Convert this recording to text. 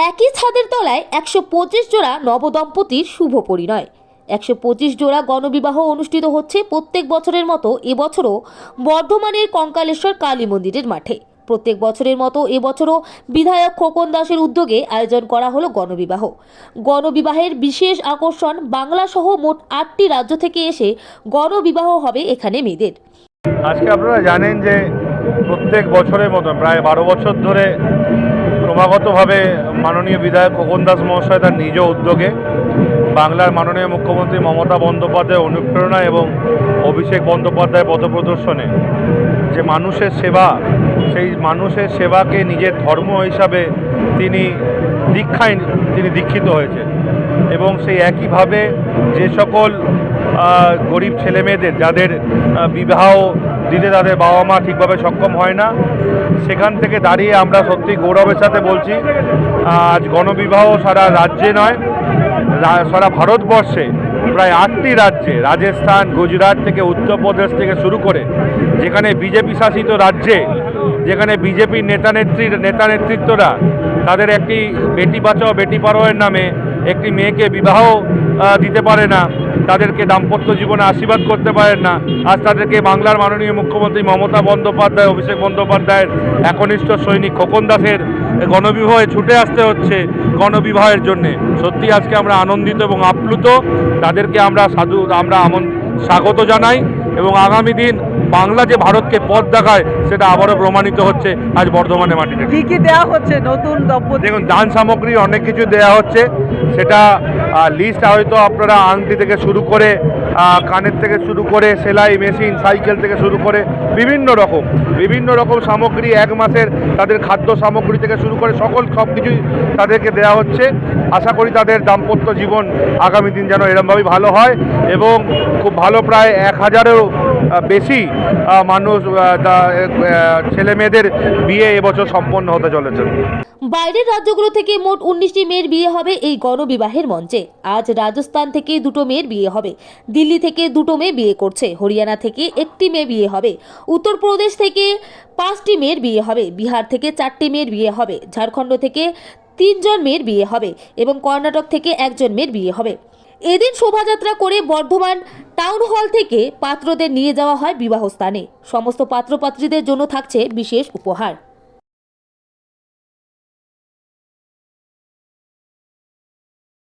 একই ছাদের তলায় 125 জোড়া নবদম্পতির শুভ পরিণয়। 125 জোড়া গণবিবাহ অনুষ্ঠিত হচ্ছে প্রত্যেক বছরের মতো এবছরও বর্ধমানের কঙ্কালেশ্বর কালী মন্দিরের মাঠে। প্রত্যেক বছরের মতো এবছরও বিধায়ক খোকন দাসের উদ্যোগে আয়োজন করা হলো গণবিবাহ। গণবিবাহের বিশেষ আকর্ষণ, বাংলা সহ মোট 8টি রাজ্য থেকে এসে গণবিবাহ হবে এখানে মেয়েদের। আজকে আপনারা জানেন যে প্রত্যেক বছরের মতো প্রায় 12 বছর ধরে ক্রমাগতভাবে মাননীয় বিধায়ক খোকন দাস মহাশয় তার নিজ উদ্যোগে বাংলার মাননীয় মুখ্যমন্ত্রী মমতা বন্দ্যোপাধ্যায়ের অনুপ্রেরণা এবং অভিষেক বন্দ্যোপাধ্যায়ের পথপ্রদর্শনে যে মানুষের সেবা, সেই মানুষের সেবাকে নিজের ধর্ম হিসাবে তিনি দীক্ষিত হয়েছে। এবং সেই একইভাবে যে সকল গরিব ছেলেমেয়েদের যাদের বিবাহ দিতে তাদের বাবা মা ঠিকভাবে সক্ষম হয় না, সেখান থেকে দাঁড়িয়ে আমরা সত্যি গৌরবের সাথে বলছি আজ গণবিবাহ সারা রাজ্যে নয়, সারা ভারতবর্ষে প্রায় 8টি রাজ্যে, রাজস্থান, গুজরাট থেকে উত্তরপ্রদেশ থেকে শুরু করে যেখানে বিজেপি শাসিত রাজ্যে, যেখানে বিজেপির নেতা নেতৃত্বরা তাদের একটি বেটি বাঁচাও বেটি পড়াওয়ের নামে একটি মেয়েকে বিবাহ দিতে পারে না, তাদেরকে দাম্পত্য জীবনে আশীর্বাদ করতে পারেন না, আজ তাদেরকে বাংলার মাননীয় মুখ্যমন্ত্রী মমতা বন্দ্যোপাধ্যায়, অভিষেক বন্দ্যোপাধ্যায়ের একনিষ্ঠ সৈনিক খোকন দাসের গণবিবাহে ছুটে আসতে হচ্ছে গণবিবাহের জন্যে। সত্যি আজকে আমরা আনন্দিত এবং আপ্লুত। তাদেরকে আমরা স্বাগত জানাই এবং আগামী দিন বাংলা যে ভারতকে পথ দেখায় সেটা আবারও প্রমাণিত হচ্ছে আজ বর্ধমানের মাটিতে। কি কি দেওয়া হচ্ছে নতুন দম্পতি? দেখুন, দান সামগ্রী অনেক কিছু দেওয়া হচ্ছে, সেটা লিস্ট হয়তো আপনারা আংটি থেকে শুরু করে কানের থেকে শুরু করে সেলাই মেশিন, সাইকেল থেকে শুরু করে বিভিন্ন রকম সামগ্রী, 1 মাসের তাদের খাদ্য সামগ্রী থেকে শুরু করে সব কিছুই তাদেরকে দেওয়া হচ্ছে। আশা করি তাদের দাম্পত্য জীবন আগামী দিন যেন এরমভাবেই ভালো হয় এবং খুব ভালো, প্রায় 1000-এরও বেশি মানুষ ছেলে মেয়েদের বিয়ে এবছর সম্পন্ন হতে চলেছে। বাইরের রাজ্যগুলো থেকে মোট 19টি মেয়ের বিয়ে হবে এই গণবিবাহের মঞ্চে। আজ রাজস্থান থেকে 2টো মেয়ের বিয়ে হবে, দিল্লি থেকে 2টো মেয়ে বিয়ে করছে, হরিয়ানা থেকে 1টি মেয়ে বিয়ে হবে, উত্তরপ্রদেশ থেকে 5টি মেয়ের বিয়ে হবে, বিহার থেকে 4টি মেয়ের বিয়ে হবে, ঝাড়খণ্ড থেকে 3 জন মেয়ের বিয়ে হবে এবং কর্ণাটক থেকে 1 জন মেয়ের বিয়ে হবে। এদিন শোভাযাত্রা করে বর্ধমান টাউন হল থেকে পাত্রদের নিয়ে যাওয়া হয় বিবাহ স্থানে। সমস্ত পাত্রপাত্রীদের জন্য থাকছে বিশেষ উপহার।